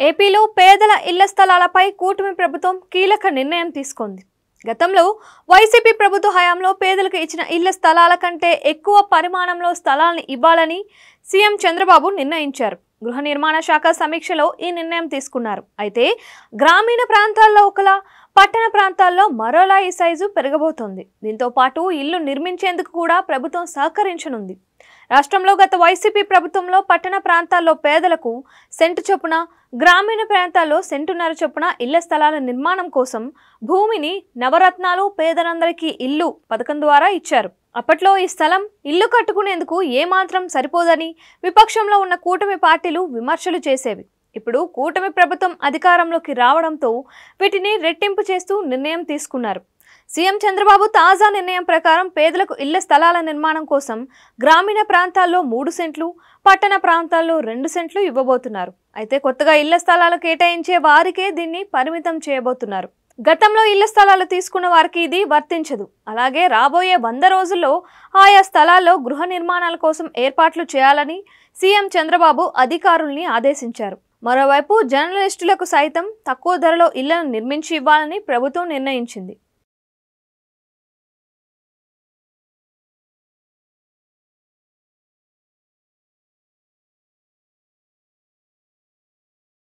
ఏపీలో పేదల ఇళ్ల స్థలాలపై కూటమి ప్రభుత్వం కీలక నిర్ణయం తీసుకుంది. గతంలో వైసీపీ ప్రభుత్వ హయాంలో పేదలకు ఇచ్చిన ఇళ్ల స్థలాల కంటే ఎక్కువ పరిమాణంలో స్థలాలను ఇవ్వాలని సీఎం చంద్రబాబు నిర్ణయించారు. గృహ నిర్మాణ శాఖ సమీక్షలో ఈ నిర్ణయం తీసుకున్నారు. అయితే గ్రామీణ ప్రాంతాల్లో ఒకలా, పట్టణ ప్రాంతాల్లో మరోలా ఈ సైజు పెరగబోతోంది. దీంతో పాటు ఇల్లు నిర్మించేందుకు కూడా ప్రభుత్వం సహకరించనుంది. రాష్ట్రంలో గత వైసీపీ ప్రభుత్వంలో పట్టణ ప్రాంతాల్లో పేదలకు సెంటు చొప్పున, గ్రామీణ ప్రాంతాల్లో సెంటున్నర చొప్పున ఇళ్ల స్థలాల నిర్మాణం కోసం భూమిని నవరత్నాలు పేదలందరికీ ఇల్లు పథకం ద్వారా ఇచ్చారు. అప్పట్లో ఈ స్థలం ఇల్లు కట్టుకునేందుకు ఏమాత్రం సరిపోదని విపక్షంలో ఉన్న కూటమి పార్టీలు విమర్శలు చేసేవి. ఇప్పుడు కూటమి ప్రభుత్వం అధికారంలోకి రావడంతో వీటిని రెట్టింపు చేస్తూ నిర్ణయం తీసుకున్నారు. సీఎం చంద్రబాబు తాజా నిర్ణయం ప్రకారం పేదలకు ఇళ్ల స్థలాల నిర్మాణం కోసం గ్రామీణ ప్రాంతాల్లో 3 సెంట్లు, పట్టణ ప్రాంతాల్లో 2 సెంట్లు ఇవ్వబోతున్నారు. అయితే కొత్తగా ఇళ్ల స్థలాలు కేటాయించే వారికే దీన్ని పరిమితం చేయబోతున్నారు. గతంలో ఇళ్ల స్థలాలు తీసుకున్న వారికి ఇది వర్తించదు. అలాగే రాబోయే 100 రోజుల్లో ఆయా స్థలాల్లో గృహ నిర్మాణాల కోసం ఏర్పాట్లు చేయాలని సీఎం చంద్రబాబు అధికారుల్ని ఆదేశించారు. మరోవైపు జర్నలిస్టులకు సైతం తక్కువ ధరలో ఇళ్లను నిర్మించి ఇవ్వాలని ప్రభుత్వం నిర్ణయించింది.